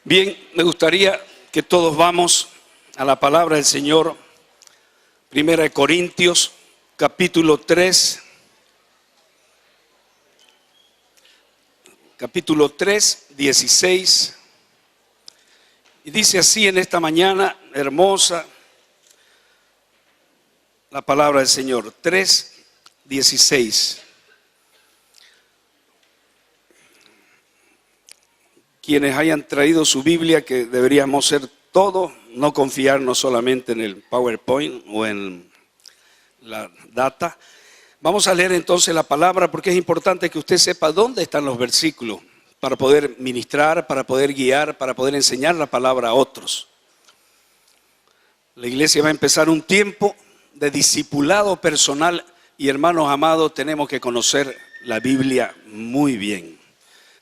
Bien, me gustaría que todos vamos a la palabra del Señor, 1 Corintios, capítulo 3, 16. Y dice así en esta mañana hermosa la palabra del Señor, 3, 16. Quienes hayan traído su Biblia, que deberíamos ser todos, no confiarnos solamente en el PowerPoint o en la data. Vamos a leer entonces la palabra, porque es importante que usted sepa dónde están los versículos para poder ministrar, para poder guiar, para poder enseñar la palabra a otros. La iglesia va a empezar un tiempo de discipulado personal y, hermanos amados, tenemos que conocer la Biblia muy bien.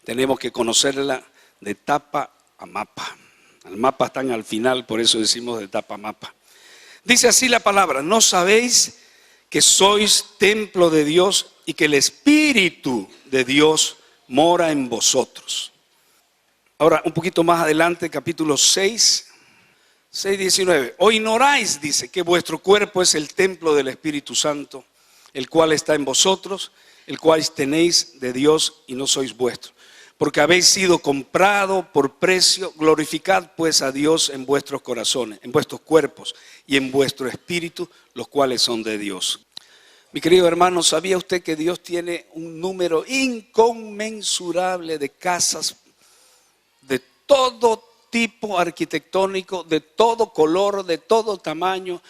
Tenemos que conocerla de tapa a mapa. El mapa están al final, por eso decimos de tapa a mapa. Dice así la palabra: ¿no sabéis que sois templo de Dios y que el Espíritu de Dios mora en vosotros? Ahora, un poquito más adelante, capítulo 6, 19. ¿O ignoráis, dice, que vuestro cuerpo es el templo del Espíritu Santo, el cual está en vosotros, el cual tenéis de Dios y no sois vuestros? Porque habéis sido comprado por precio. Glorificad pues a Dios en vuestros corazones, en vuestros cuerpos y en vuestro espíritu, los cuales son de Dios. Mi querido hermano, ¿sabía usted que Dios tiene un número inconmensurable de casas de todo tipo arquitectónico, de todo color, de todo tamaño,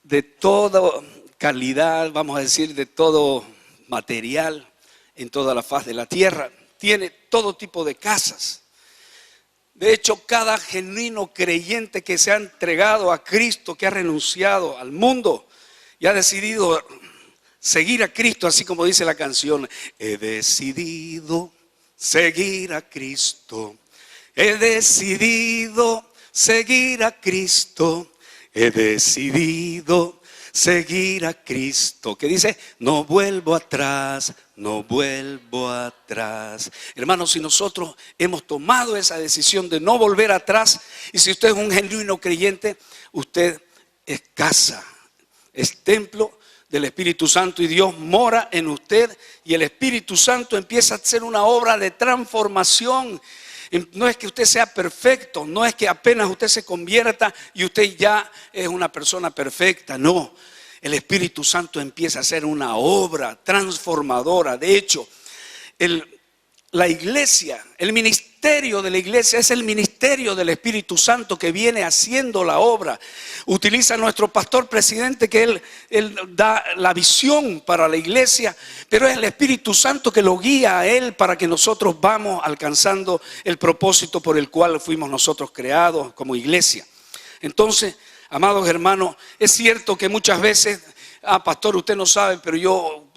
de toda calidad, vamos a decir, de todo material en toda la faz de la tierra? Tiene todo tipo de casas. De hecho, cada genuino creyente que se ha entregado a Cristo, que ha renunciado al mundo y ha decidido seguir a Cristo, así como dice la canción: he decidido seguir a Cristo, he decidido seguir a Cristo, he decidido seguir a Cristo, que dice: no vuelvo atrás, no vuelvo atrás. Hermanos, si nosotros hemos tomado esa decisión de no volver atrás, y si usted es un genuino creyente, usted es casa, es templo del Espíritu Santo, y Dios mora en usted, y el Espíritu Santo empieza a hacer una obra de transformación. No es que usted sea perfecto, no es que apenas usted se convierta y usted ya es una persona perfecta, no. El Espíritu Santo empieza a hacer una obra transformadora. De hecho, la iglesia, el ministerio de la iglesia es el ministerio del Espíritu Santo que viene haciendo la obra. Utiliza nuestro pastor presidente, que él da la visión para la iglesia, pero es el Espíritu Santo que lo guía a él para que nosotros vamos alcanzando el propósito por el cual fuimos nosotros creados como iglesia. Entonces, amados hermanos, es cierto que muchas veces, pastor, usted no sabe, pero yo,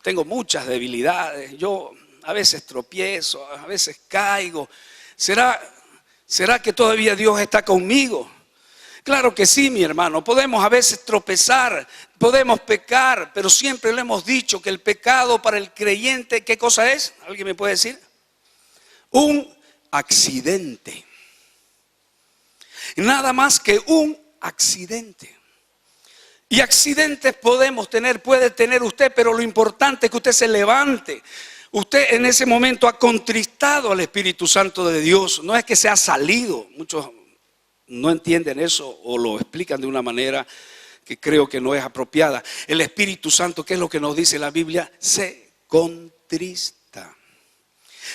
tengo muchas debilidades, yo a veces tropiezo, a veces caigo. ¿Será que todavía Dios está conmigo? Claro que sí, mi hermano. Podemos a veces tropezar, podemos pecar, pero siempre le hemos dicho que el pecado para el creyente, ¿qué cosa es? ¿Alguien me puede decir? Un accidente. Nada más que un accidente. Y accidentes puede tener usted, pero lo importante es que usted se levante. Usted en ese momento ha contristado al Espíritu Santo de Dios. No es que se ha salido. Muchos no entienden eso o lo explican de una manera que creo que no es apropiada. El Espíritu Santo, ¿qué es lo que nos dice la Biblia? Se contrista.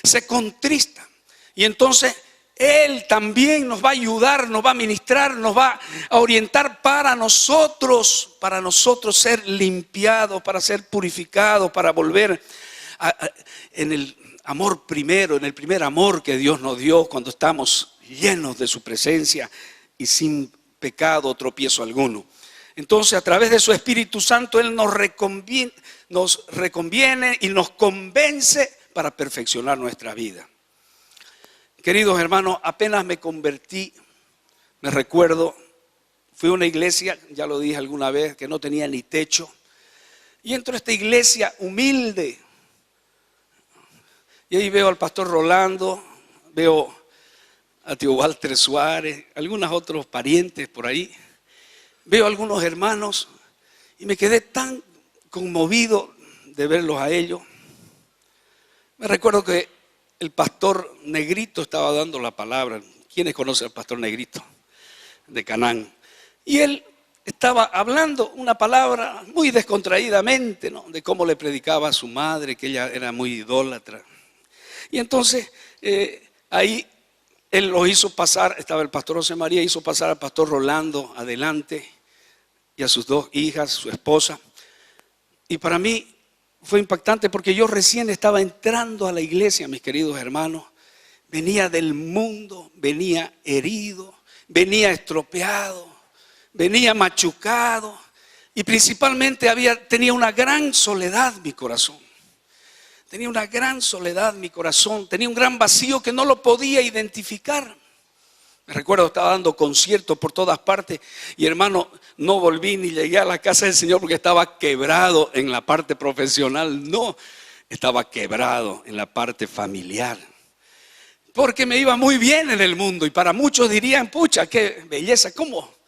Se contrista. Y entonces Él también nos va a ayudar, nos va a ministrar, nos va a orientar para nosotros ser limpiados, para ser purificados, para volver en el amor primero, en el primer amor que Dios nos dio cuando estamos llenos de su presencia y sin pecado o tropiezo alguno. Entonces, a través de su Espíritu Santo, Él nos reconviene y nos convence para perfeccionar nuestra vida. Queridos hermanos, apenas me convertí, me recuerdo, fui a una iglesia, ya lo dije alguna vez, que no tenía ni techo, y entro a esta iglesia humilde, y ahí veo al pastor Rolando, veo a tío Walter Suárez, algunos otros parientes por ahí. Veo a algunos hermanos y me quedé tan conmovido de verlos a ellos. Me recuerdo que el pastor Negrito estaba dando la palabra. ¿Quiénes conocen al pastor Negrito? De Canaán. Y él estaba hablando una palabra muy descontraídamente, ¿no? De cómo le predicaba a su madre, que ella era muy idólatra. Y entonces ahí él lo hizo pasar, estaba el pastor José María, hizo pasar al pastor Rolando adelante y a sus dos hijas, su esposa. Y para mí fue impactante porque yo recién estaba entrando a la iglesia, mis queridos hermanos. Venía del mundo, venía herido, venía estropeado, venía machucado y principalmente tenía una gran soledad mi corazón. Tenía una gran soledad mi corazón, tenía un gran vacío que no lo podía identificar. Me recuerdo, estaba dando conciertos por todas partes y hermano, no volví ni llegué a la casa del Señor porque estaba quebrado en la parte profesional. No, estaba quebrado en la parte familiar. Porque me iba muy bien en el mundo y para muchos dirían, pucha, qué belleza, como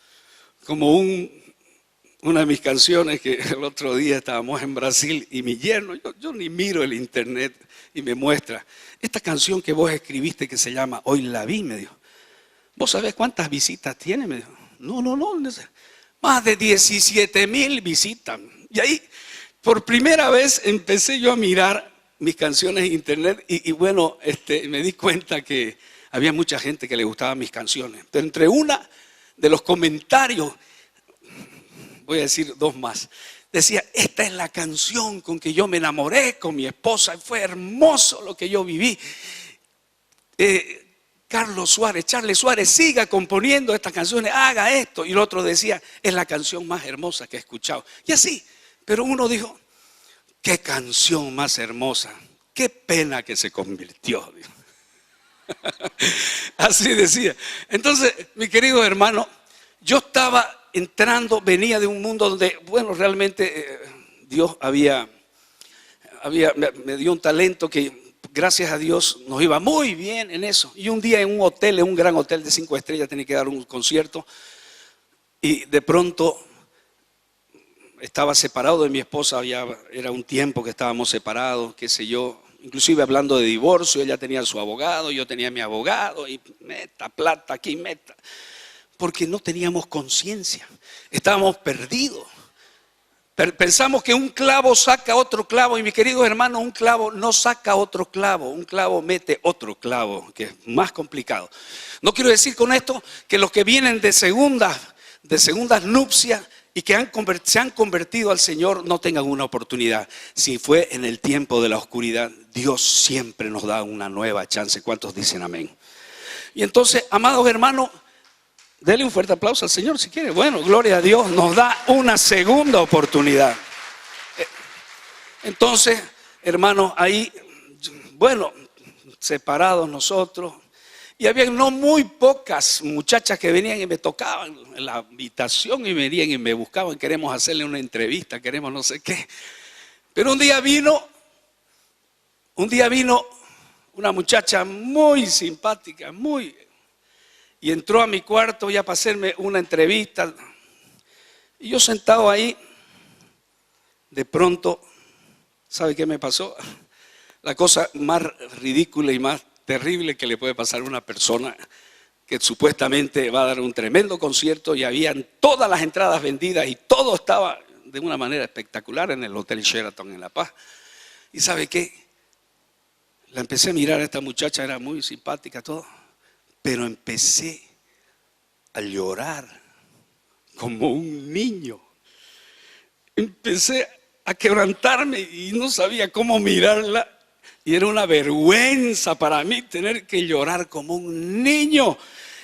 una de mis canciones que el otro día estábamos en Brasil y mi yerno, yo ni miro el internet y me muestra, esta canción que vos escribiste que se llama Hoy la vi, me dijo. ¿Vos sabés cuántas visitas tiene? Me dijo. No, más de 17,000 visitas. Y ahí, por primera vez, empecé yo a mirar mis canciones en internet y bueno, me di cuenta que había mucha gente que le gustaban mis canciones. Pero entre una de los comentarios, voy a decir dos más, decía, esta es la canción con que yo me enamoré con mi esposa, fue hermoso lo que yo viví. Charles Suárez, siga componiendo estas canciones, haga esto. Y el otro decía, es la canción más hermosa que he escuchado. Y así, pero uno dijo, qué canción más hermosa, qué pena que se convirtió. Así decía. Entonces, mi querido hermano, yo estaba entrando, venía de un mundo donde, bueno, realmente Dios me dio un talento que gracias a Dios nos iba muy bien en eso. Y un día en un hotel, en un gran hotel de 5 estrellas, tenía que dar un concierto y de pronto estaba separado de mi esposa, ya era un tiempo que estábamos separados, qué sé yo, inclusive hablando de divorcio, ella tenía su abogado, yo tenía mi abogado y meta plata aquí, meta, porque no teníamos conciencia, estábamos perdidos. Pensamos que un clavo saca otro clavo y mis queridos hermanos, un clavo no saca otro clavo, un clavo mete otro clavo, que es más complicado. No quiero decir con esto que los que vienen de segundas nupcias y que se han convertido al Señor no tengan una oportunidad. Si fue en el tiempo de la oscuridad, Dios siempre nos da una nueva chance. ¿Cuántos dicen amén? Y entonces, amados hermanos, dele un fuerte aplauso al Señor si quiere. Bueno, gloria a Dios, nos da una segunda oportunidad. Entonces, hermanos, ahí, bueno, separados nosotros. Y había no muy pocas muchachas que venían y me tocaban en la habitación y venían y me buscaban. Queremos hacerle una entrevista, queremos no sé qué. Pero un día vino una muchacha muy simpática, y entró a mi cuarto ya para hacerme una entrevista. Y yo sentado ahí, de pronto, ¿sabe qué me pasó? La cosa más ridícula y más terrible que le puede pasar a una persona que supuestamente va a dar un tremendo concierto y habían todas las entradas vendidas y todo estaba de una manera espectacular en el Hotel Sheraton en La Paz. ¿Y sabe qué? La empecé a mirar a esta muchacha, era muy simpática, todo. Pero empecé a llorar como un niño. Empecé a quebrantarme y no sabía cómo mirarla. Y era una vergüenza para mí tener que llorar como un niño.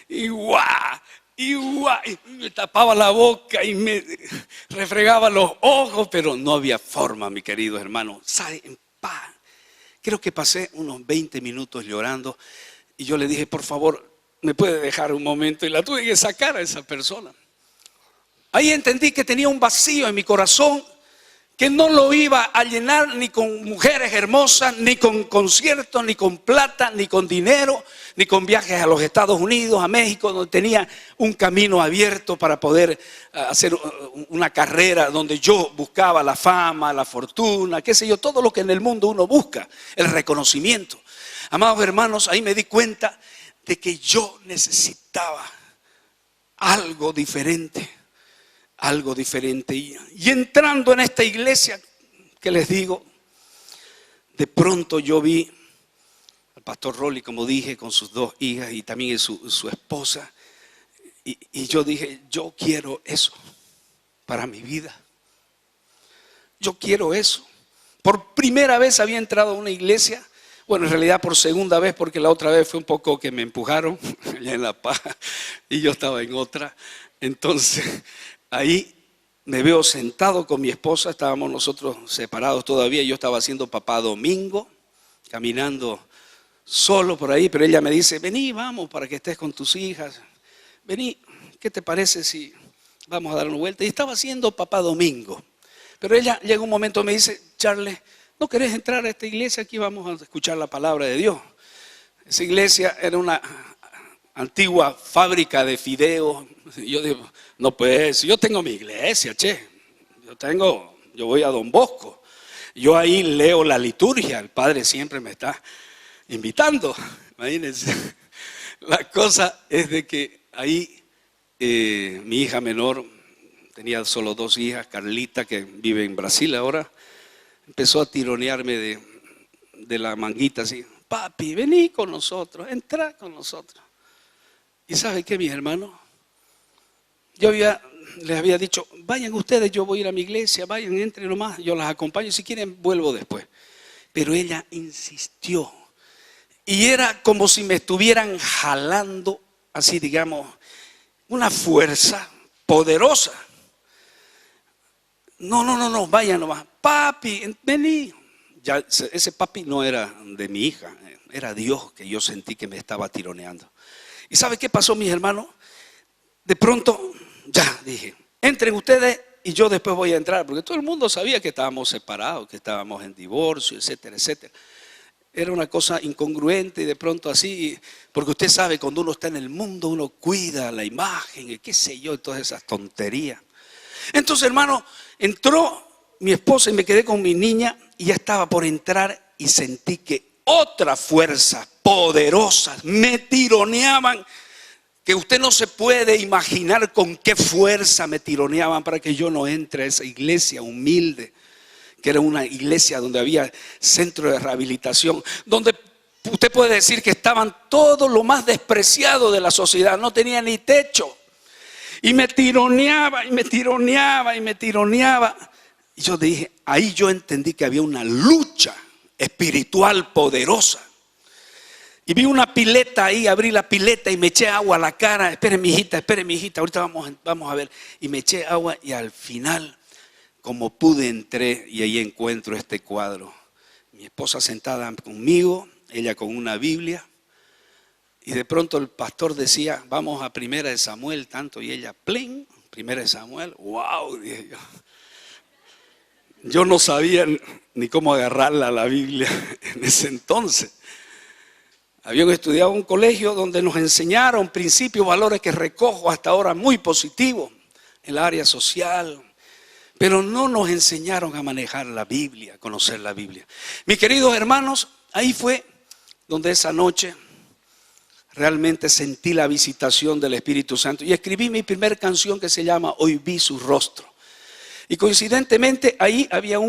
Y me tapaba la boca y me refregaba los ojos, pero no había forma, mi querido hermano. ¿Sabe? En paz. Creo que pasé unos 20 minutos llorando y yo le dije, por favor, ¿me puede dejar un momento? Y la tuve que sacar a esa persona. Ahí entendí que tenía un vacío en mi corazón que no lo iba a llenar ni con mujeres hermosas, ni con conciertos, ni con plata, ni con dinero, ni con viajes a los Estados Unidos, a México, donde tenía un camino abierto para poder hacer una carrera donde yo buscaba la fama, la fortuna, qué sé yo, todo lo que en el mundo uno busca, el reconocimiento. Amados hermanos, ahí me di cuenta de que yo necesitaba algo diferente. Algo diferente. Y entrando en esta iglesia que les digo, de pronto yo vi al pastor Rolly, como dije, con sus 2 hijas y también su esposa. Y yo dije, yo quiero eso para mi vida. Yo quiero eso. Por primera vez había entrado a una iglesia. Bueno, en realidad por segunda vez, porque la otra vez fue un poco que me empujaron allá en La Paz y yo estaba en otra. Entonces, ahí me veo sentado con mi esposa, estábamos nosotros separados todavía, yo estaba haciendo papá domingo, caminando solo por ahí, pero ella me dice, vení, vamos para que estés con tus hijas, vení, ¿qué te parece si vamos a dar una vuelta? Y estaba haciendo papá domingo, pero ella llega un momento y me dice, Charles, ¿no querés entrar a esta iglesia? Aquí vamos a escuchar la palabra de Dios. Esa iglesia era una antigua fábrica de fideos. Yo digo, no pues, yo tengo mi iglesia, che. Yo voy a Don Bosco. Yo ahí leo la liturgia, el Padre siempre me está invitando. Imagínense. La cosa es de que ahí mi hija menor, tenía solo 2 hijas, Carlita, que vive en Brasil ahora, empezó a tironearme de la manguita así. Papi, vení con nosotros, entra con nosotros. ¿Y sabe qué, mis hermanos? Yo les había dicho, vayan ustedes, yo voy a ir a mi iglesia, vayan, entren nomás, yo las acompaño, si quieren vuelvo después. Pero ella insistió. Y era como si me estuvieran jalando, así digamos, una fuerza poderosa. No, vayan nomás. Papi, vení. Ya, ese papi no era de mi hija, era Dios que yo sentí que me estaba tironeando. ¿Y sabe qué pasó, mis hermanos? De pronto, ya dije, entren ustedes y yo después voy a entrar, porque todo el mundo sabía que estábamos separados, que estábamos en divorcio, etcétera, etcétera. Era una cosa incongruente y de pronto así, porque usted sabe, cuando uno está en el mundo, uno cuida la imagen y qué sé yo, todas esas tonterías. Entonces, hermano, entró mi esposa y me quedé con mi niña y ya estaba por entrar y sentí que otras fuerzas poderosas me tironeaban, que usted no se puede imaginar con qué fuerza me tironeaban para que yo no entre a esa iglesia humilde, que era una iglesia donde había centro de rehabilitación, donde usted puede decir que estaban todos lo más despreciados de la sociedad, no tenía ni techo. Y me tironeaba, y me tironeaba, y me tironeaba. Y yo dije, ahí yo entendí que había una lucha espiritual poderosa. Y vi una pileta ahí, abrí la pileta y me eché agua a la cara. Espere mi hijita, ahorita vamos a ver. Y me eché agua y al final, como pude, entré y ahí encuentro este cuadro. Mi esposa sentada conmigo, ella con una Biblia. Y de pronto el pastor decía, vamos a 1 Samuel, tanto, y ella, plin, 1 Samuel, wow, dije yo. Yo no sabía ni cómo agarrarla a la Biblia en ese entonces. Habíamos estudiado en un colegio donde nos enseñaron principios, valores que recojo hasta ahora muy positivos en el área social, pero no nos enseñaron a manejar la Biblia, a conocer la Biblia. Mis queridos hermanos, ahí fue donde esa noche realmente sentí la visitación del Espíritu Santo y escribí mi primer canción que se llama Hoy vi su rostro. Y coincidentemente ahí había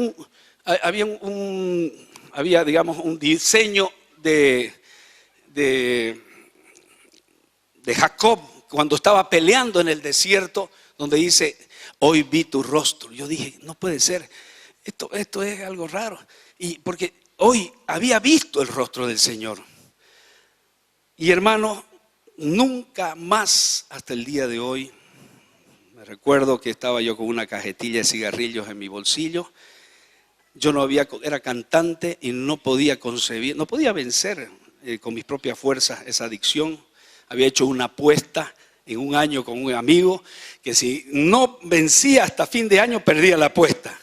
digamos un diseño de Jacob cuando estaba peleando en el desierto, donde dice hoy vi tu rostro. Yo dije, no puede ser, esto es algo raro, y porque hoy había visto el rostro del Señor. Y hermano, nunca más hasta el día de hoy, me recuerdo que estaba yo con una cajetilla de cigarrillos en mi bolsillo. Yo era cantante y no podía concebir, no podía vencer con mis propias fuerzas esa adicción. Había hecho una apuesta en un año con un amigo que si no vencía hasta fin de año perdía la apuesta.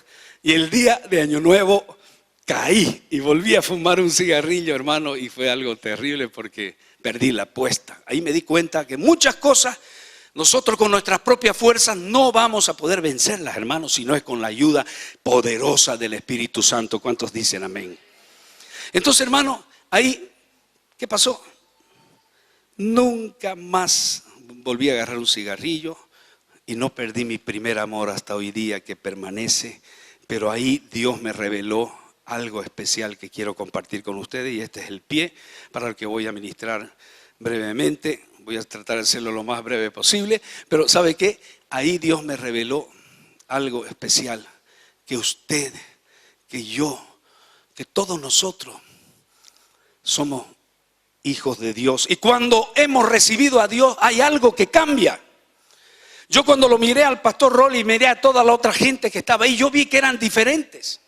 Y el día de Año Nuevo caí y volví a fumar un cigarrillo, hermano, y fue algo terrible porque perdí la apuesta. Ahí me di cuenta que muchas cosas nosotros con nuestras propias fuerzas no vamos a poder vencerlas, hermanos, si no es con la ayuda poderosa del Espíritu Santo. ¿Cuántos dicen amén? Entonces, hermano, ahí, ¿qué pasó? Nunca más volví a agarrar un cigarrillo y no perdí mi primer amor hasta hoy día, que permanece. Pero ahí Dios me reveló algo especial que quiero compartir con ustedes, y este es el pie para el que voy a ministrar brevemente. Voy a tratar de hacerlo lo más breve posible, pero ¿sabe qué? Ahí Dios me reveló algo especial, que usted, que yo, que todos nosotros somos hijos de Dios. Y cuando hemos recibido a Dios, hay algo que cambia. Yo cuando lo miré al pastor Rolly y miré a toda la otra gente que estaba ahí, yo vi que eran diferentes.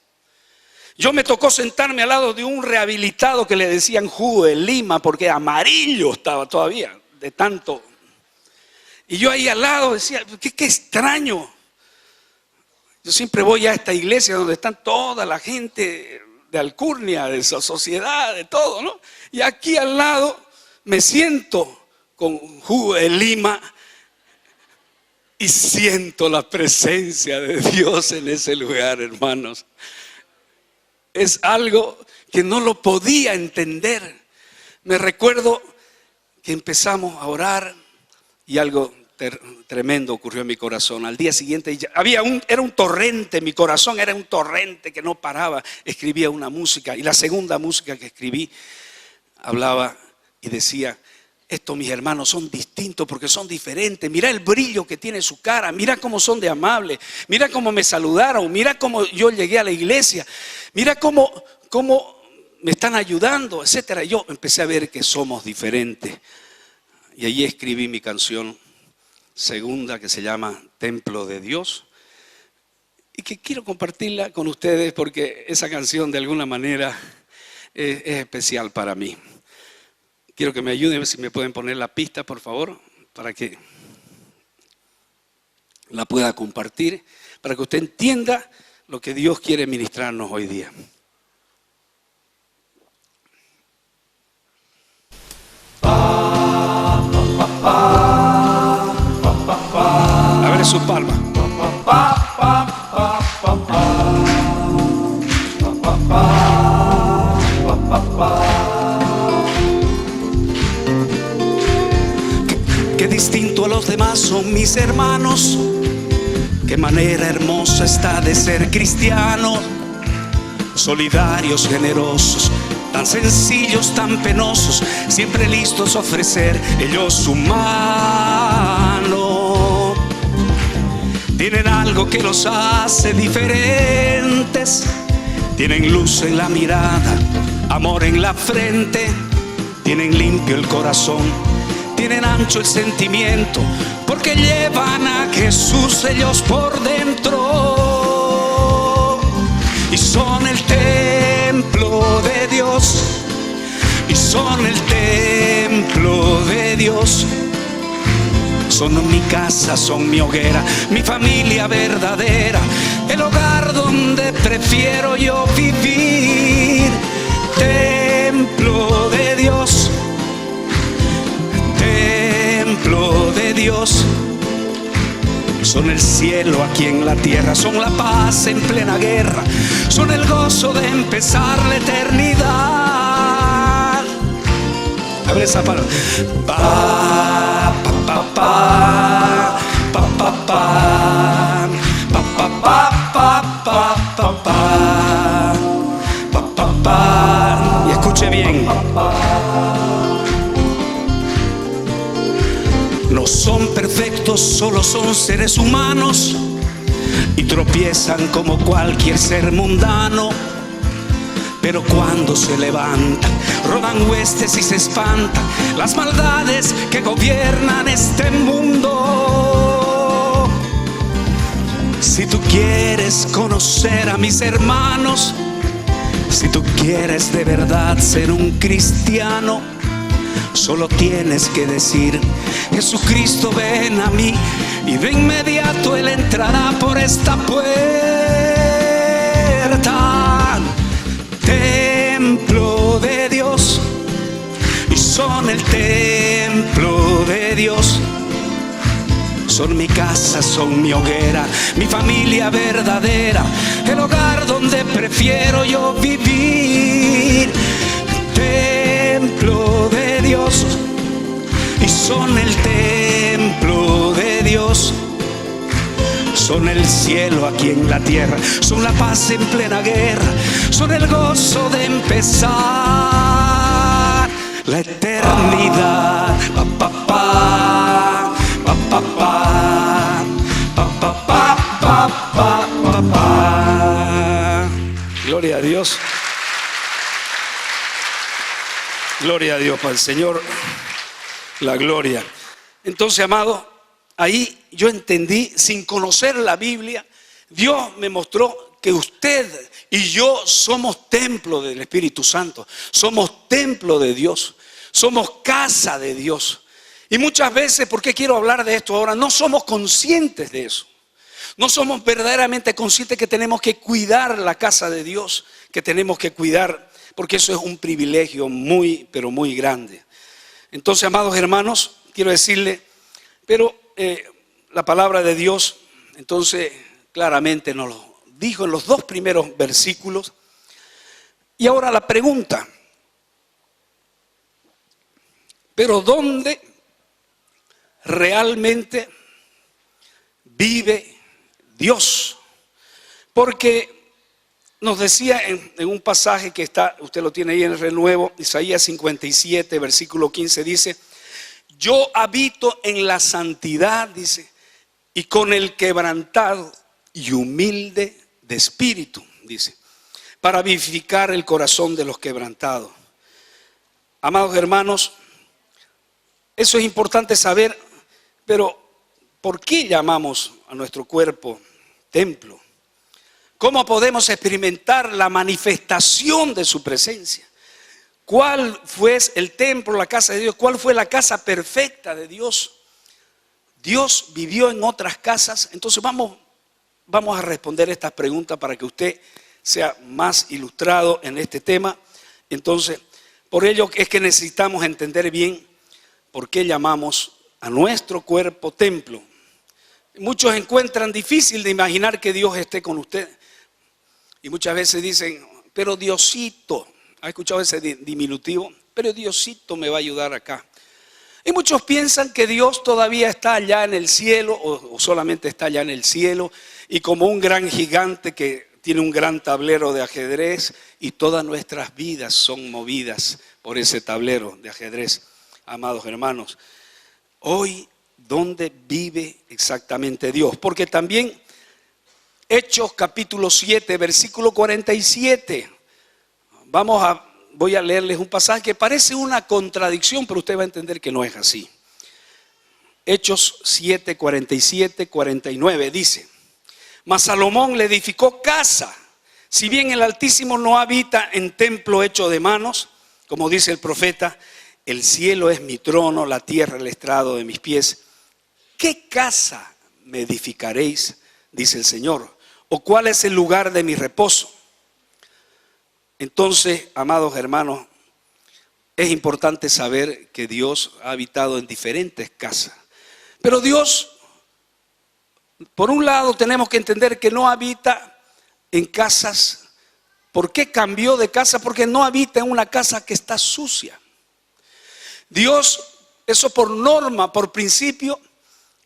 Yo me tocó sentarme al lado de un rehabilitado que le decían jugo de Lima, porque amarillo estaba todavía de tanto. Y yo ahí al lado decía, qué extraño. Yo siempre voy a esta iglesia donde están toda la gente de alcurnia, de sociedad, de todo, ¿no? Y aquí al lado me siento con jugo de Lima y siento la presencia de Dios en ese lugar, hermanos. Es algo que no lo podía entender. Me recuerdo que empezamos a orar y algo tremendo ocurrió en mi corazón. Al día siguiente era un torrente, mi corazón era un torrente que no paraba. Escribía una música, y la segunda música que escribí hablaba y decía: estos, mis hermanos, son distintos porque son diferentes. Mira el brillo que tiene su cara, mira cómo son de amables, mira cómo me saludaron, mira cómo yo llegué a la iglesia, mira cómo me están ayudando, etcétera. Yo empecé a ver que somos diferentes, y allí escribí mi canción segunda, que se llama Templo de Dios, y que quiero compartirla con ustedes porque esa canción de alguna manera es especial para mí. Quiero que me ayuden, a ver si me pueden poner la pista, por favor, para que la pueda compartir, para que usted entienda lo que Dios quiere ministrarnos hoy día. A ver su palma. Qué distinto a los demás son mis hermanos, qué manera hermosa está de ser cristiano, solidarios, generosos, tan sencillos, tan penosos, siempre listos a ofrecer ellos su mano. Tienen algo que los hace diferentes, tienen luz en la mirada, amor en la frente, tienen limpio el corazón, tienen ancho el sentimiento, porque llevan a Jesús ellos por dentro. Y son el templo de Dios, y son el templo de Dios. Son mi casa, son mi hoguera, mi familia verdadera, el hogar donde prefiero yo vivir. Templo de Dios, templo de Dios. Son el cielo aquí en la tierra, son la paz en plena guerra, son el gozo de empezar la eternidad. A ver esa palabra. Pa, pa, pa, pa, pa, pa, pa, pa, pa, pa, pa, pa, pa, pa, pa. Y escuche bien. No son perfectos, solo son seres humanos y tropiezan como cualquier ser mundano. Pero cuando se levantan, rodan huestes y se espantan las maldades que gobiernan este mundo. Si tú quieres conocer a mis hermanos, si tú quieres de verdad ser un cristiano, solo tienes que decir: Jesucristo, ven a mí, y de inmediato Él entrará por esta puerta. templo de Dios y son el templo de Dios. Son mi casa, son mi hoguera, mi familia verdadera, el hogar donde prefiero yo vivir. Templo de Dios y son el templo de Dios. Son el cielo aquí en la tierra, son la paz en plena guerra, son el gozo de empezar la eternidad. Pa, pa, pa, pa, pa, pa, pa, pa, pa, pa, pa, pa, pa. Gloria a Dios. Gloria a Dios, para el Señor la gloria. Entonces, amado, ahí yo entendí, sin conocer la Biblia, Dios me mostró que usted y yo somos templo del Espíritu Santo, somos templo de Dios, somos casa de Dios. Y muchas veces, ¿por qué quiero hablar de esto ahora? No somos conscientes de eso. No somos verdaderamente conscientes que tenemos que cuidar la casa de Dios, que tenemos que cuidar, porque eso es un privilegio muy, pero muy grande. Entonces, amados hermanos, quiero decirle, pero la palabra de Dios, entonces, claramente nos lo dijo en los 2 primeros versículos. Y ahora la pregunta, ¿pero dónde realmente vive Dios? Porque nos decía en un pasaje que está, usted lo tiene ahí en el renuevo, Isaías 57, versículo 15, dice: yo habito en la santidad, dice, y con el quebrantado y humilde de espíritu, dice, para vivificar el corazón de los quebrantados. Amados hermanos, eso es importante saber, pero ¿por qué llamamos a nuestro cuerpo templo? ¿Cómo podemos experimentar la manifestación de su presencia? ¿Cuál fue el templo, la casa de Dios? ¿Cuál fue la casa perfecta de Dios? Dios vivió en otras casas. Entonces vamos a responder estas preguntas para que usted sea más ilustrado en este tema. Entonces, por ello es que necesitamos entender bien por qué llamamos a nuestro cuerpo templo. Muchos encuentran difícil de imaginar que Dios esté con usted. Y muchas veces dicen, pero Diosito, ¿ha escuchado ese diminutivo? Pero Diosito me va a ayudar acá. Y muchos piensan que Dios todavía está allá en el cielo o solamente está allá en el cielo y como un gran gigante que tiene un gran tablero de ajedrez y todas nuestras vidas son movidas por ese tablero de ajedrez. Amados hermanos, hoy, ¿dónde vive exactamente Dios? Porque también Hechos capítulo 7, versículo 47. Voy a leerles un pasaje que parece una contradicción, pero usted va a entender que no es así. Hechos 7, 47, 49 dice: mas Salomón le edificó casa, si bien el Altísimo no habita en templo hecho de manos, como dice el profeta, el cielo es mi trono, la tierra el estrado de mis pies. ¿Qué casa me edificaréis? Dice el Señor. ¿O cuál es el lugar de mi reposo? Entonces, amados hermanos, es importante saber que Dios ha habitado en diferentes casas. Pero Dios, por un lado, tenemos que entender que no habita en casas. ¿Por qué cambió de casa? Porque no habita en una casa que está sucia. Dios, eso por norma, por principio,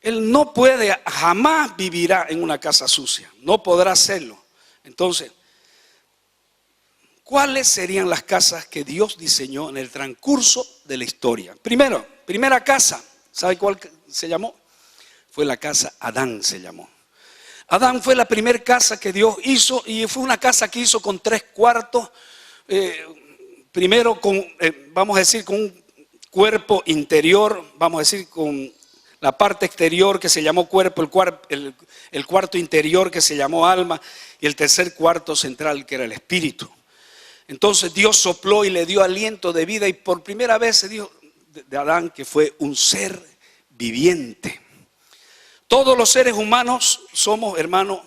Él no puede, jamás vivirá en una casa sucia. No podrá hacerlo. Entonces, ¿cuáles serían las casas que Dios diseñó en el transcurso de la historia? Primera casa, ¿sabe cuál se llamó? Fue la casa Adán, se llamó. Adán fue la primera casa que Dios hizo y fue una casa que hizo con 3 cuartos. Primero vamos a decir, con un cuerpo interior, vamos a decir, con la parte exterior que se llamó cuerpo, el cuarto interior que se llamó alma y el tercer cuarto central que era el espíritu. Entonces Dios sopló y le dio aliento de vida y por primera vez se dijo de Adán que fue un ser viviente. Todos los seres humanos somos, hermanos,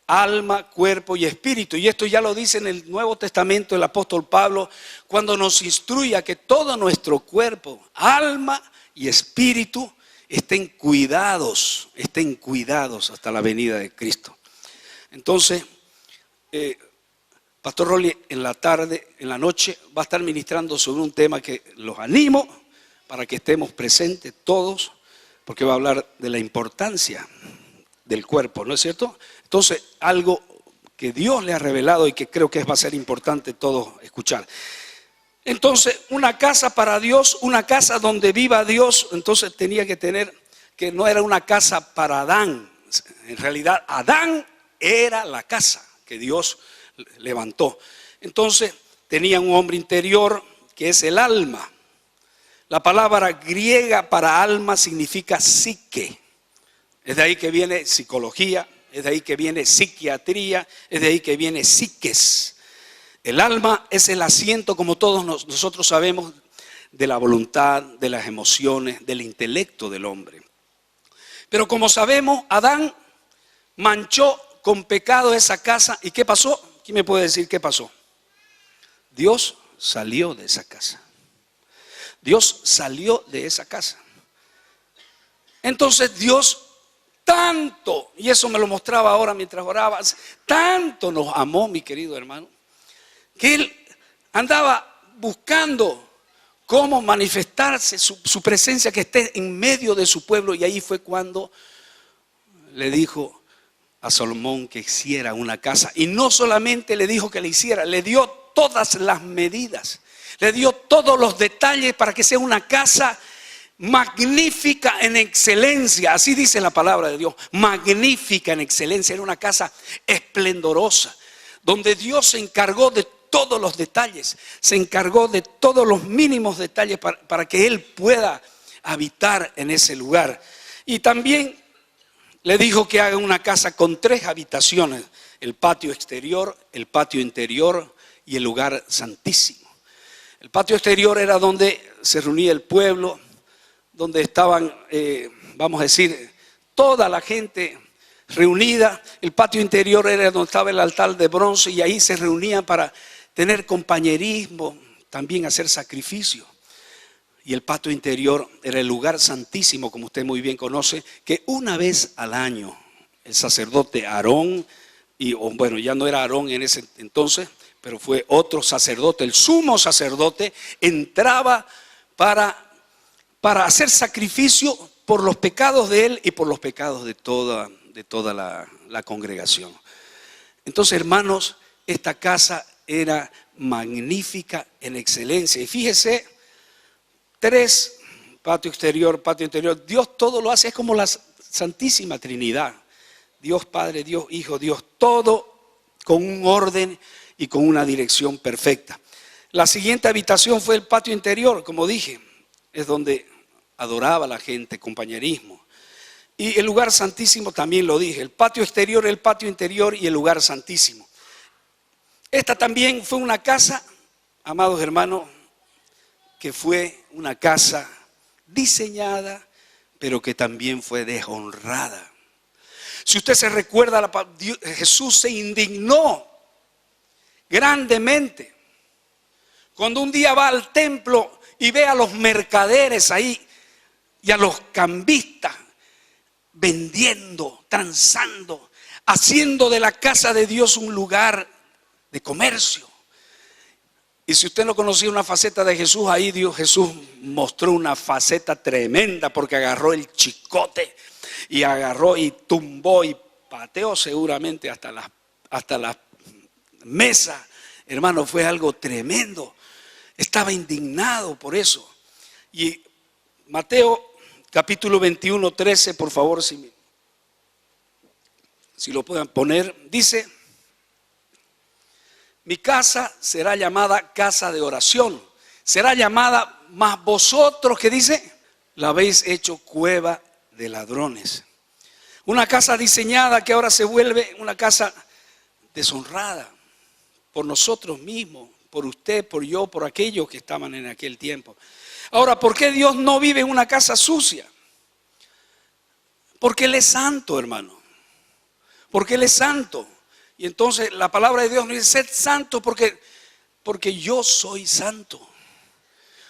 alma, cuerpo y espíritu. Y esto ya lo dice en el Nuevo Testamento el apóstol Pablo, cuando nos instruye a que todo nuestro cuerpo, alma y espíritu estén cuidados hasta la venida de Cristo. Entonces, Pastor Rolly en la tarde, en la noche, va a estar ministrando sobre un tema que los animo para que estemos presentes todos, porque va a hablar de la importancia del cuerpo, ¿no es cierto? Entonces, algo que Dios le ha revelado y que creo que va a ser importante todos escuchar. Entonces, una casa para Dios, una casa donde viva Dios, entonces tenía que tener, que no era una casa para Adán. En realidad, Adán era la casa que Dios levantó. Entonces, tenía un hombre interior que es el alma. La palabra griega para alma significa psique. Es de ahí que viene psicología, es de ahí que viene psiquiatría, es de ahí que viene psiques. El alma es el asiento, como todos nosotros sabemos, de la voluntad, de las emociones, del intelecto del hombre. Pero como sabemos, Adán manchó con pecado esa casa. ¿Y qué pasó? ¿Quién me puede decir qué pasó? Dios salió de esa casa. Dios salió de esa casa. Entonces Dios tanto, y eso me lo mostraba ahora mientras oraba, tanto nos amó, mi querido hermano, que Él andaba buscando cómo manifestarse su presencia, que esté en medio de su pueblo. Y ahí fue cuando le dijo a Salomón que hiciera una casa. Y no solamente le dijo que le hiciera, le dio todas las medidas, le dio todos los detalles para que sea una casa magnífica en excelencia. Así dice la palabra de Dios, magnífica en excelencia. Era una casa esplendorosa, donde Dios se encargó de todos los detalles, se encargó de todos los mínimos detalles para que Él pueda habitar en ese lugar. Y también le dijo que haga una casa con 3 habitaciones: el patio exterior, el patio interior y el lugar santísimo. El patio exterior era donde se reunía el pueblo, donde estaban, vamos a decir, toda la gente reunida. El patio interior era donde estaba el altar de bronce, y ahí se reunían para tener compañerismo, también hacer sacrificio. Y el patio interior era el lugar santísimo, como usted muy bien conoce, que una vez al año el sacerdote Aarón, bueno, ya no era Aarón en ese entonces, pero fue otro sacerdote, el sumo sacerdote, entraba para hacer sacrificio por los pecados de él y por los pecados de toda la congregación. Entonces, hermanos, esta casa era magnífica en excelencia. Y fíjese, 3, patio exterior, patio interior. Dios todo lo hace, es como la Santísima Trinidad. Dios Padre, Dios Hijo, Dios todo con un orden y con una dirección perfecta. La siguiente habitación fue el patio interior, como dije, es donde adoraba la gente, compañerismo. Y el lugar santísimo también lo dije, el patio exterior, el patio interior y el lugar santísimo. Esta también fue una casa, amados hermanos, que fue una casa diseñada, pero que también fue deshonrada. Si usted se recuerda, Jesús se indignó grandemente cuando un día va al templo y ve a los mercaderes ahí y a los cambistas vendiendo, transando, haciendo de la casa de Dios un lugar de comercio. Y si usted no conocía una faceta de Jesús, ahí Jesús mostró una faceta tremenda, porque agarró el chicote y agarró y tumbó y pateó seguramente hasta las mesas. Hermano, fue algo tremendo. Estaba indignado por eso. Y Mateo capítulo 21, 13, por favor, si lo puedan poner, dice: mi casa será llamada casa de oración, será llamada, mas vosotros, ¿qué dice? La habéis hecho cueva de ladrones. Una casa diseñada que ahora se vuelve una casa deshonrada por nosotros mismos, por usted, por yo, por aquellos que estaban en aquel tiempo. Ahora, ¿por qué Dios no vive en una casa sucia? Porque Él es santo, hermano. Porque Él es santo. Y entonces la palabra de Dios nos dice, sed santo porque yo soy santo.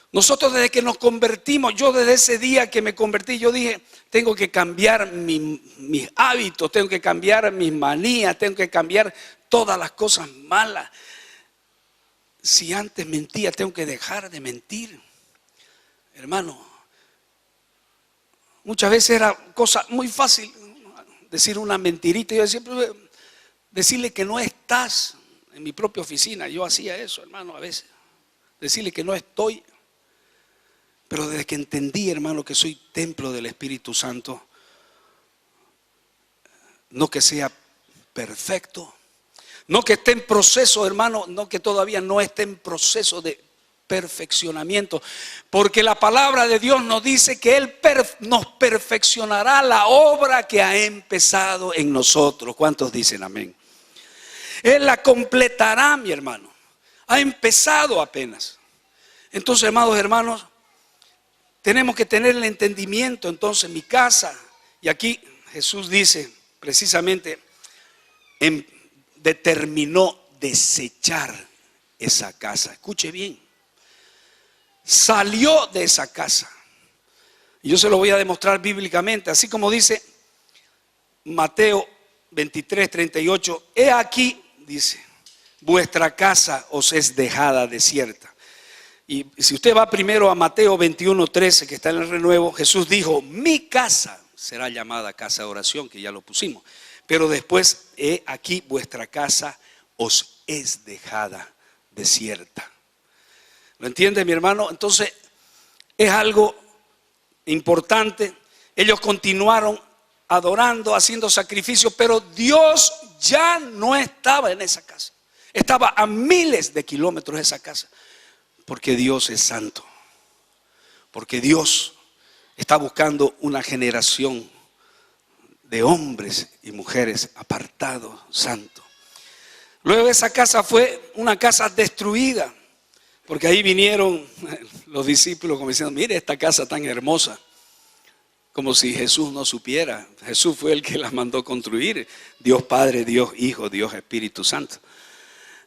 Nosotros desde que nos convertimos, yo desde ese día que me convertí, yo dije, tengo que cambiar mis hábitos, tengo que cambiar mis manías, tengo que cambiar todas las cosas malas. Si antes mentía, tengo que dejar de mentir. Hermano, muchas veces era cosa muy fácil decir una mentirita. Yo siempre decirle que no estás en mi propia oficina. Yo hacía eso, hermano, a veces. Decirle que no estoy. Pero desde que entendí, hermano, que soy templo del Espíritu Santo, no que sea perfecto, no que esté en proceso, hermano, no que todavía no esté en proceso de perfeccionamiento, porque la palabra de Dios nos dice que Él nos perfeccionará la obra que ha empezado en nosotros. ¿Cuántos dicen amén? Él la completará, mi hermano. Ha empezado apenas. Entonces, amados hermanos, tenemos que tener el entendimiento. Entonces, mi casa, y aquí Jesús dice precisamente, determinó desechar esa casa. Escuche bien, salió de esa casa. Y yo se lo voy a demostrar bíblicamente, así como dice Mateo 23:38. He aquí, dice, vuestra casa os es dejada desierta. Y si usted va primero a Mateo 21:13, que está en el renuevo, Jesús dijo, mi casa será llamada casa de oración, que ya lo pusimos. Pero después, he aquí vuestra casa os es dejada desierta. ¿Lo entiende, mi hermano? Entonces, es algo importante. Ellos continuaron adorando, haciendo sacrificios, pero Dios ya no estaba en esa casa. Estaba a miles de kilómetros de esa casa. Porque Dios es santo. Porque Dios está buscando una generación de hombres y mujeres apartados, santos. Luego esa casa fue una casa destruida. Porque ahí vinieron los discípulos como diciendo, mire esta casa tan hermosa. Como si Jesús no supiera. Jesús fue el que la mandó construir. Dios Padre, Dios Hijo, Dios Espíritu Santo.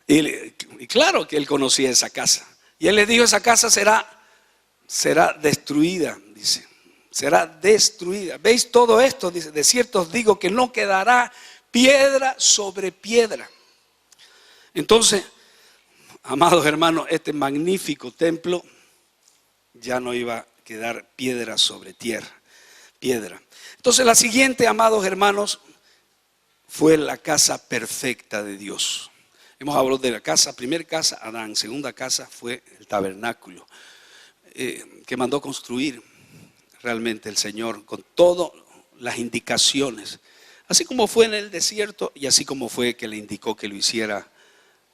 Y claro que Él conocía esa casa. Y Él les dijo, esa casa será destruida, dice. Será destruida. ¿Veis todo esto? Dice, de cierto os digo que no quedará piedra sobre piedra. Entonces, amados hermanos, este magnífico templo ya no iba a quedar piedra sobre piedra. Entonces la siguiente, amados hermanos, fue la casa perfecta de Dios. Hemos hablado de la casa, primera casa Adán, segunda casa fue el tabernáculo que mandó construir realmente el Señor con todas las indicaciones, así como fue en el desierto y así como fue que le indicó que lo hiciera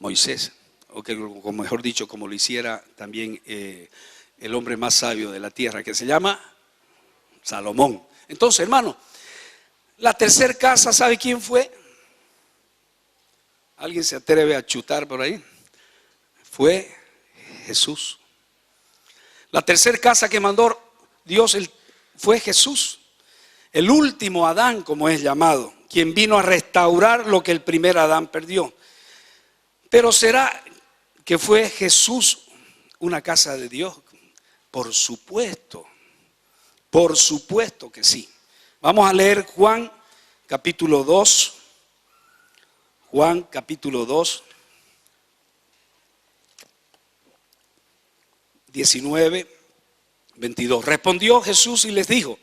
Moisés, o que, o mejor dicho, como lo hiciera también el hombre más sabio de la tierra, que se llama Salomón. Entonces, hermano, la tercera casa, ¿sabe quién fue? ¿Alguien se atreve a chutar por ahí? Fue Jesús. La tercera casa que mandó Dios fue Jesús, el último Adán, como es llamado, quien vino a restaurar lo que el primer Adán perdió. Pero ¿será que fue Jesús una casa de Dios? Por supuesto que sí. Vamos a leer Juan capítulo 2. Juan capítulo 2, 19, 22. Respondió Jesús y les dijo,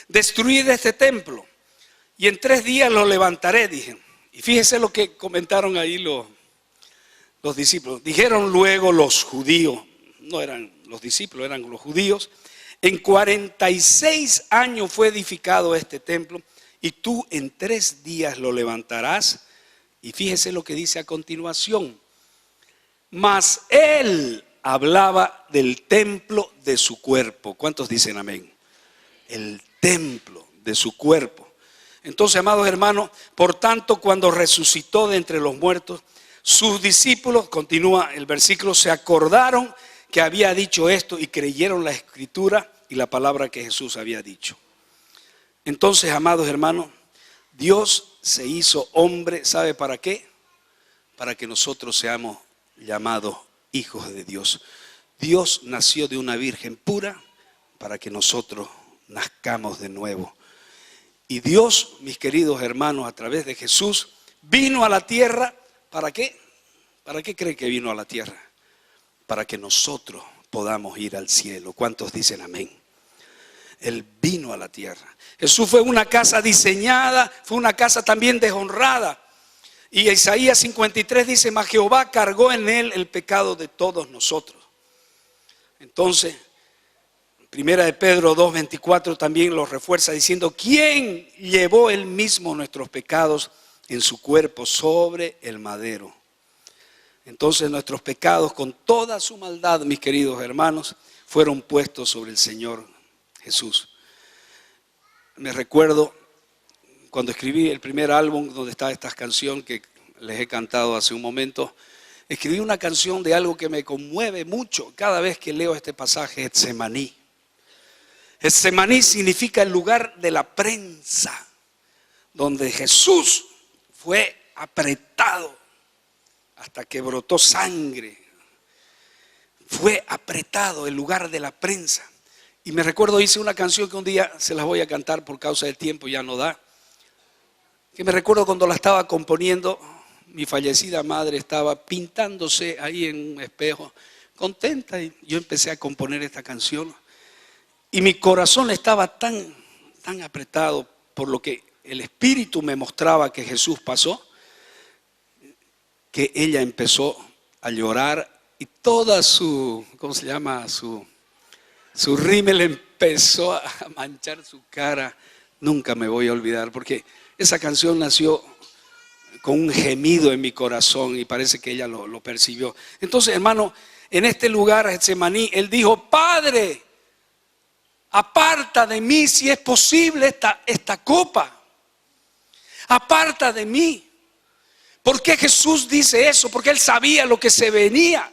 destruid este templo y en 3 días lo levantaré, dije. Y fíjese lo que comentaron ahí los discípulos. Dijeron luego los judíos, no eran los discípulos, eran los judíos, en 46 años fue edificado este templo y tú en 3 días lo levantarás. Y fíjese lo que dice a continuación. Mas él hablaba del templo de su cuerpo. ¿Cuántos dicen amén? El templo de su cuerpo. Entonces, amados hermanos, por tanto, cuando resucitó de entre los muertos, sus discípulos, continúa el versículo, se acordaron que había dicho esto y creyeron la escritura y la palabra que Jesús había dicho. Entonces, amados hermanos, Dios se hizo hombre, ¿sabe para qué? para que nosotros seamos llamados hijos de Dios. Dios nació de una virgen pura para que nosotros nazcamos de nuevo. Y Dios, mis queridos hermanos, a través de Jesús, vino a la tierra. ¿Para qué? ¿Para qué cree que vino a la tierra? Para que nosotros podamos ir al cielo. ¿Cuántos dicen amén? Él vino a la tierra. Jesús fue una casa diseñada, fue una casa también deshonrada. Y Isaías 53 dice, mas Jehová cargó en él el pecado de todos nosotros. Entonces, Primera de Pedro 2:24 también lo refuerza diciendo, ¿quién llevó él mismo nuestros pecados en su cuerpo sobre el madero? Entonces nuestros pecados con toda su maldad, mis queridos hermanos, fueron puestos sobre el Señor Jesús. Me recuerdo cuando escribí el primer álbum donde está esta canción que les he cantado hace un momento, escribí una canción de algo que me conmueve mucho cada vez que leo este pasaje, Getsemaní. Getsemaní significa el lugar de la prensa, donde Jesús fue apretado hasta que brotó sangre. Fue apretado, el lugar de la prensa. Y me recuerdo, hice una canción que un día se las voy a cantar por causa del tiempo, ya no da. Que me recuerdo cuando la estaba componiendo, mi fallecida madre estaba pintándose ahí en un espejo, contenta, y yo empecé a componer esta canción. Y mi corazón estaba tan apretado por lo que el Espíritu me mostraba que Jesús pasó, que ella empezó a llorar y toda su, ¿cómo se llama? Su rímel empezó a manchar su cara. Nunca me voy a olvidar porque esa canción nació con un gemido en mi corazón y parece que ella lo percibió. Entonces, hermano, en este lugar, Getsemaní, él dijo, Padre, aparta de mí si es posible esta copa. Aparta de mí. ¿Por qué Jesús dice eso? Porque él sabía lo que se venía.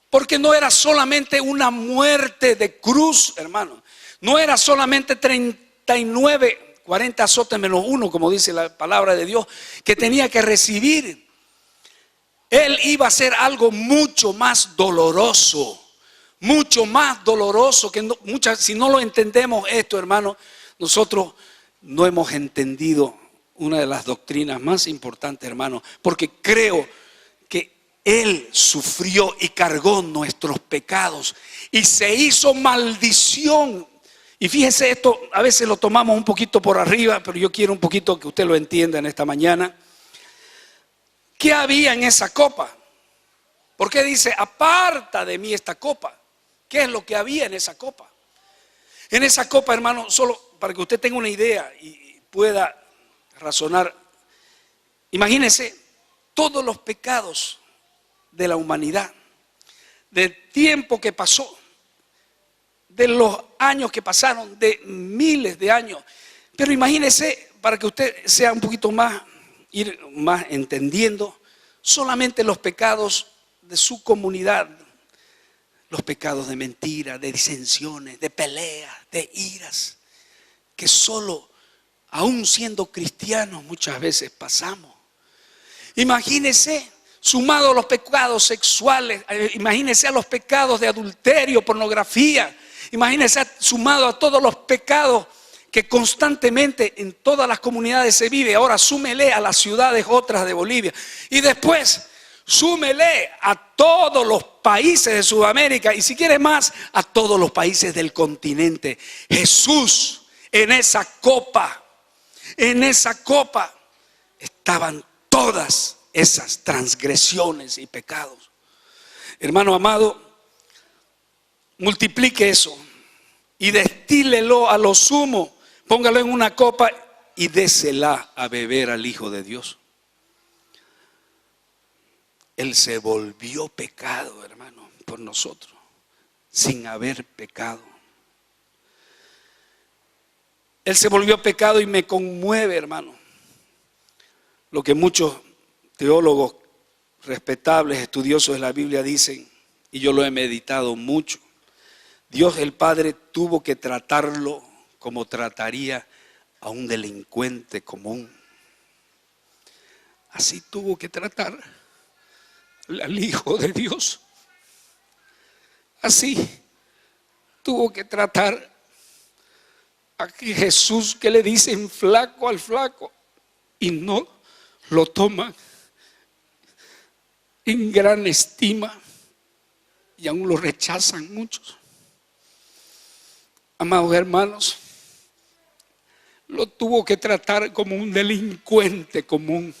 Porque no era solamente una muerte de cruz, hermano. No era solamente 39, 40 azotes menos uno, como dice la palabra de Dios, que tenía que recibir. Él iba a hacer algo mucho más doloroso. Mucho más doloroso que si no lo entendemos esto, hermano, nosotros no hemos entendido una de las doctrinas más importantes, hermano, porque creo que Él sufrió y cargó nuestros pecados y se hizo maldición. Y fíjese, esto a veces lo tomamos un poquito por arriba, pero yo quiero un poquito que usted lo entienda en esta mañana. ¿Qué había en esa copa? ¿Por qué dice, aparta de mí esta copa? ¿Qué es lo que había en esa copa? En esa copa, hermano, solo para que usted tenga una idea y pueda razonar. Imagínese todos los pecados de la humanidad, del tiempo que pasó, de los años que pasaron, de miles de años. Pero imagínese, para que usted sea un poquito más, ir más entendiendo, solamente los pecados de su comunidad. Los pecados de mentira, de disensiones, de peleas, de iras, que solo, aún siendo cristianos, muchas veces pasamos. Imagínese, sumado a los pecados sexuales, imagínese a los pecados de adulterio, pornografía, imagínese sumado a todos los pecados que constantemente en todas las comunidades se vive. Ahora súmele a las ciudades otras de Bolivia y después súmele a todos los países de Sudamérica y si quiere más, a todos los países del continente. Jesús en esa copa estaban todas esas transgresiones y pecados. Hermano amado, multiplique eso y destílelo a lo sumo, póngalo en una copa y désela a beber al Hijo de Dios. Él se volvió pecado, hermano, por nosotros, sin haber pecado. Él se volvió pecado y me conmueve, hermano, lo que muchos teólogos respetables, estudiosos de la Biblia dicen, y yo lo he meditado mucho. Dios el Padre tuvo que tratarlo como trataría a un delincuente común, Así tuvo que tratar al Hijo de Dios. Así tuvo que tratar a Jesús, que le dicen flaco al flaco y no lo toman en gran estima y aún lo rechazan muchos. Amados hermanos, lo tuvo que tratar como un delincuente común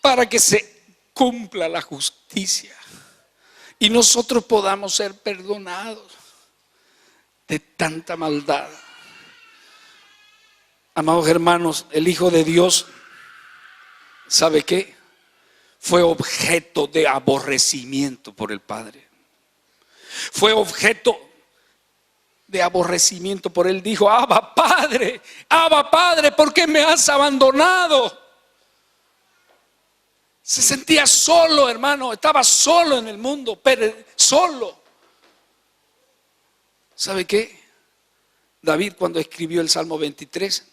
para que se cumpla la justicia y nosotros podamos ser perdonados de tanta maldad. Amados hermanos, el Hijo de Dios, ¿sabe qué? Fue objeto de aborrecimiento por el Padre. Fue objeto de aborrecimiento por él. Dijo: Abba Padre, ¿por qué me has abandonado? Se sentía solo, hermano. Estaba solo en el mundo, pero solo. ¿Sabe qué? David, cuando escribió el Salmo 23,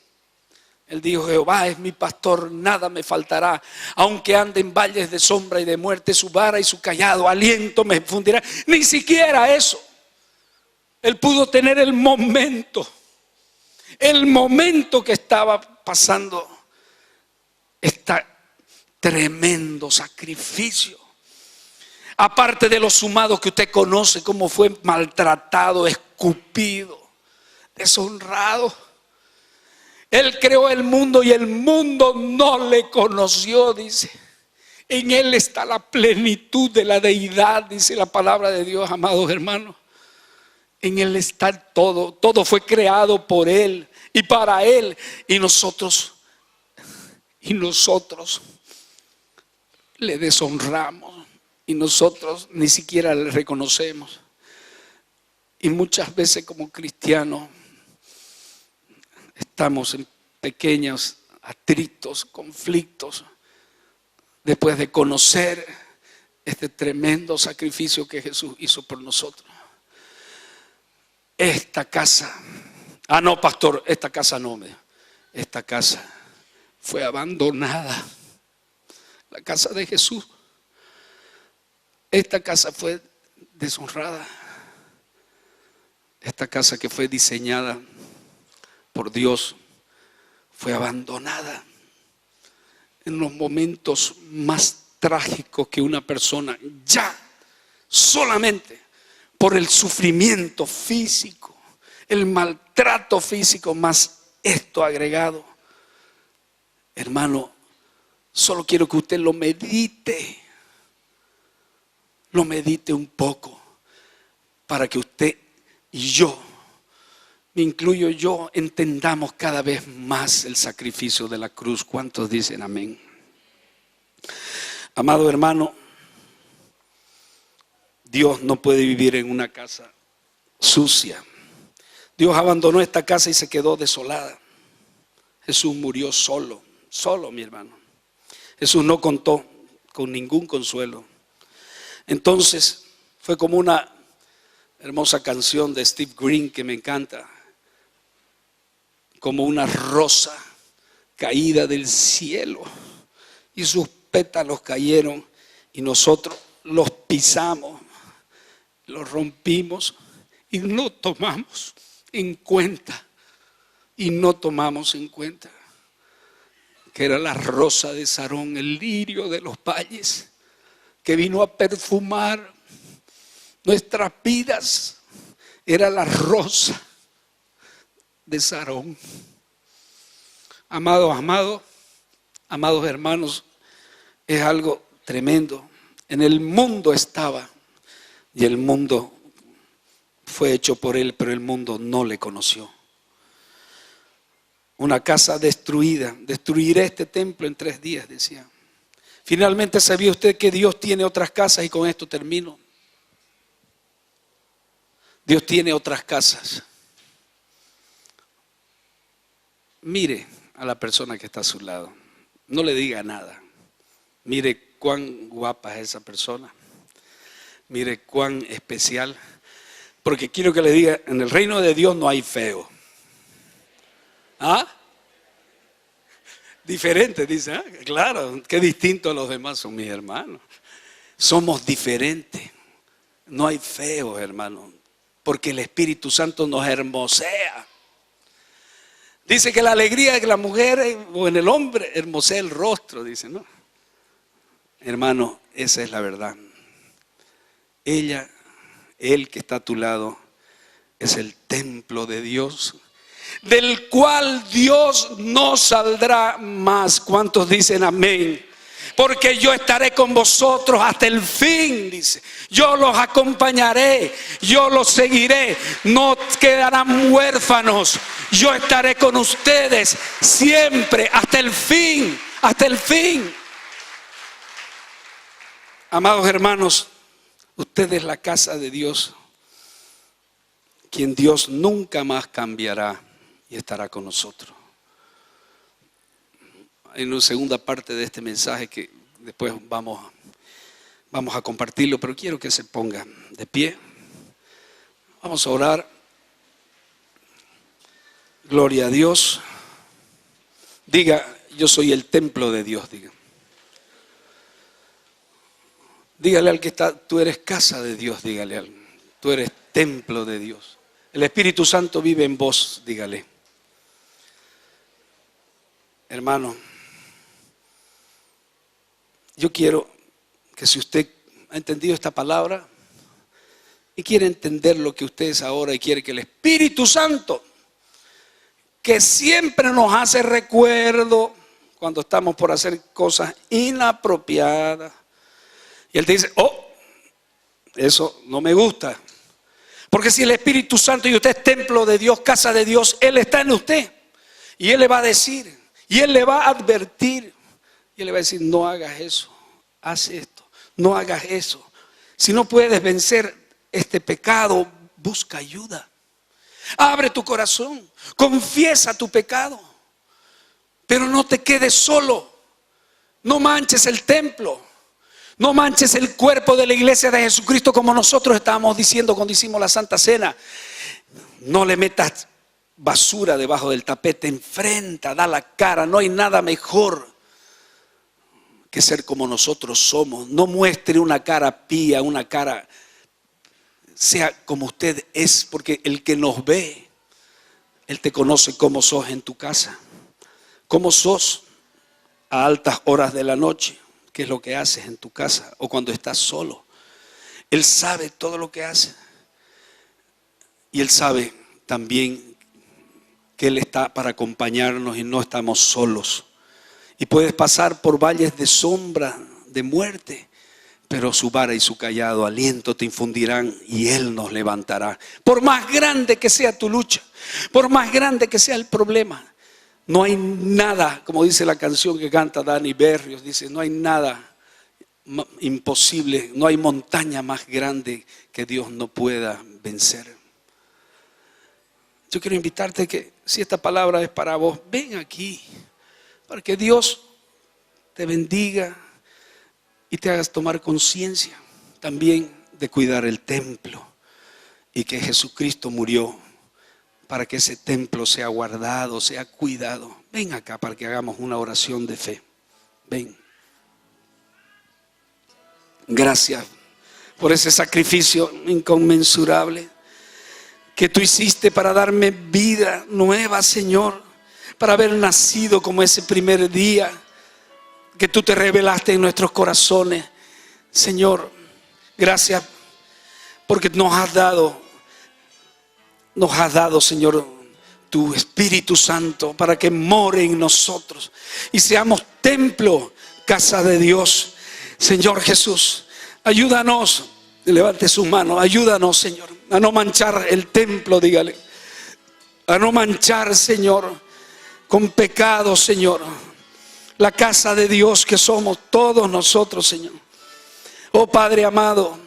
él dijo: Jehová es mi pastor, nada me faltará. Aunque ande en valles de sombra y de muerte, su vara y su cayado aliento me infundirá. Ni siquiera eso. Él pudo tener el momento que estaba pasando este tremendo sacrificio. Aparte de lo sumado que usted conoce, cómo fue maltratado, escupido, deshonrado. Él creó el mundo y el mundo no le conoció, dice. En él está la plenitud de la deidad, dice la palabra de Dios, amados hermanos. En él está todo, todo fue creado por él y para él. Y nosotros le deshonramos y nosotros ni siquiera le reconocemos. Y muchas veces como cristianos estamos en pequeños atritos, conflictos, después de conocer este tremendo sacrificio que Jesús hizo por nosotros. Esta casa, no, pastor, esta casa no, esta casa fue abandonada. La casa de Jesús, esta casa fue deshonrada. Esta casa que fue diseñada por Dios fue abandonada en los momentos más trágicos que una persona, ya solamente por el sufrimiento físico, el maltrato físico, más esto agregado. Hermano, solo quiero que usted lo medite un poco, para que usted y yo, me incluyo yo, entendamos cada vez más el sacrificio de la cruz. ¿Cuántos dicen amén? Amado hermano, Dios no puede vivir en una casa sucia. Dios abandonó esta casa y se quedó desolada. Jesús murió solo, mi hermano. Jesús no contó con ningún consuelo. Entonces fue como una hermosa canción de Steve Green que me encanta, como una rosa caída del cielo y sus pétalos cayeron y nosotros los pisamos, los rompimos y no tomamos en cuenta que era la rosa de Sarón, el lirio de los valles, que vino a perfumar nuestras vidas. Era la rosa de Sarón. Amados hermanos, es algo tremendo. En el mundo estaba y el mundo fue hecho por él, pero el mundo no le conoció. Una casa destruida. Destruiré este templo en 3 días, decía. Finalmente, ¿sabía usted que Dios tiene otras casas? Y con esto termino. Dios tiene otras casas. Mire a la persona que está a su lado. No le diga nada. Mire cuán guapa es esa persona. Mire cuán especial. Porque quiero que le diga, en el reino de Dios no hay feo. Diferente, dice. ¿Ah? Claro, qué distinto a los demás son mis hermanos. Somos diferentes. No hay feos, hermano, porque el Espíritu Santo nos hermosea. Dice que la alegría de la mujer o en el hombre hermosea el rostro, dice, ¿no? Hermano, esa es la verdad. Él que está a tu lado, es el templo de Dios, del cual Dios no saldrá más. ¿Cuántos dicen amén? Porque yo estaré con vosotros hasta el fin, dice. Yo los acompañaré, yo los seguiré, no quedarán huérfanos. Yo estaré con ustedes siempre, hasta el fin, hasta el fin. Amados hermanos, usted es la casa de Dios, quien Dios nunca más cambiará y estará con nosotros. En una segunda parte de este mensaje que después vamos a compartirlo, pero quiero que se ponga de pie. Vamos a orar. Gloria a Dios. Diga, yo soy el templo de Dios, diga. Dígale al que está, tú eres casa de Dios, dígale al, tú eres templo de Dios. El Espíritu Santo vive en vos, dígale. Hermano, yo quiero que si usted ha entendido esta palabra y quiere entender lo que usted es ahora y quiere que el Espíritu Santo, que siempre nos hace recuerdo cuando estamos por hacer cosas inapropiadas, y Él te dice, oh, eso no me gusta. Porque si el Espíritu Santo y usted es templo de Dios, casa de Dios, Él está en usted. Y Él le va a decir, y Él le va a advertir. Y Él le va a decir, no hagas eso, haz esto, no hagas eso. Si no puedes vencer este pecado, busca ayuda. Abre tu corazón, confiesa tu pecado. Pero no te quedes solo. No manches el templo. No manches el cuerpo de la iglesia de Jesucristo, como nosotros estábamos diciendo cuando hicimos la Santa Cena. No le metas basura debajo del tapete, enfrenta, da la cara. No hay nada mejor que ser como nosotros somos. No muestre una cara pía, una cara, sea como usted es, porque el que nos ve, Él te conoce cómo sos en tu casa, cómo sos a altas horas de la noche. ¿Qué es lo que haces en tu casa o cuando estás solo? Él sabe todo lo que haces. Y Él sabe también que Él está para acompañarnos y no estamos solos. Y puedes pasar por valles de sombra, de muerte, pero su vara y su callado aliento te infundirán y Él nos levantará. Por más grande que sea tu lucha, por más grande que sea el problema, no hay nada, como dice la canción que canta Dani Berrios, dice, no hay nada imposible, no hay montaña más grande que Dios no pueda vencer. Yo quiero invitarte que si esta palabra es para vos, ven aquí, para que Dios te bendiga y te hagas tomar conciencia también de cuidar el templo y que Jesucristo murió para que ese templo sea guardado, sea cuidado. Ven acá para que hagamos una oración de fe. Ven. Gracias por ese sacrificio inconmensurable que tú hiciste para darme vida nueva, Señor, para haber nacido como ese primer día que tú te revelaste en nuestros corazones. Señor, gracias porque nos has dado, Señor, tu Espíritu Santo para que more en nosotros y seamos templo, casa de Dios. Señor Jesús, ayúdanos, levante sus manos, ayúdanos, Señor, a no manchar el templo, dígale, a no manchar, Señor, con pecado, Señor, la casa de Dios que somos todos nosotros, Señor. Oh Padre amado,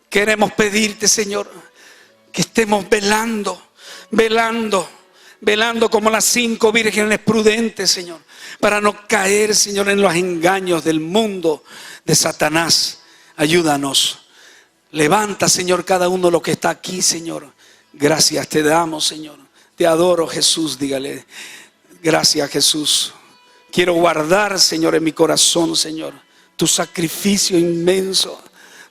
queremos pedirte, Señor, que estemos velando como las 5 vírgenes prudentes, Señor, para no caer, Señor, en los engaños del mundo, de Satanás. Ayúdanos. Levanta, Señor, cada uno de los que está aquí, Señor. Gracias te damos, Señor. Te adoro, Jesús, dígale. Gracias, Jesús. Quiero guardar, Señor, en mi corazón, Señor, tu sacrificio inmenso,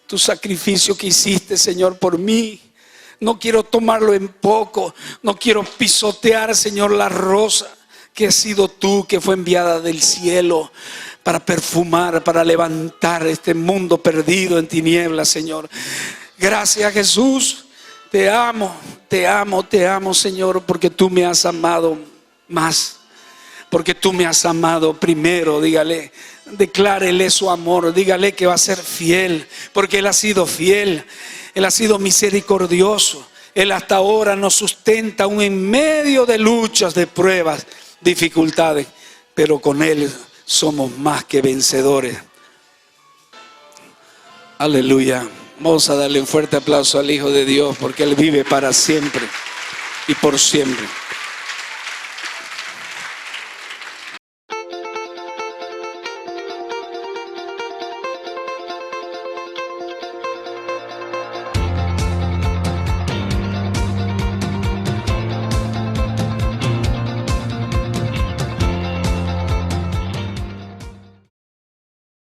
tu sacrificio que hiciste, Señor, por mí. No quiero tomarlo en poco, no quiero pisotear, Señor, la rosa que has sido tú, que fue enviada del cielo para perfumar, para levantar este mundo perdido en tinieblas, Señor. Gracias, Jesús. Te amo, te amo, te amo, Señor, porque tú me has amado más. Porque tú me has amado primero. Dígale, declárele su amor, dígale que va a ser fiel, porque Él ha sido fiel, Él ha sido misericordioso. Él hasta ahora nos sustenta aún en medio de luchas, de pruebas, dificultades, pero con Él somos más que vencedores. Aleluya. Vamos a darle un fuerte aplauso al Hijo de Dios, porque Él vive para siempre y por siempre.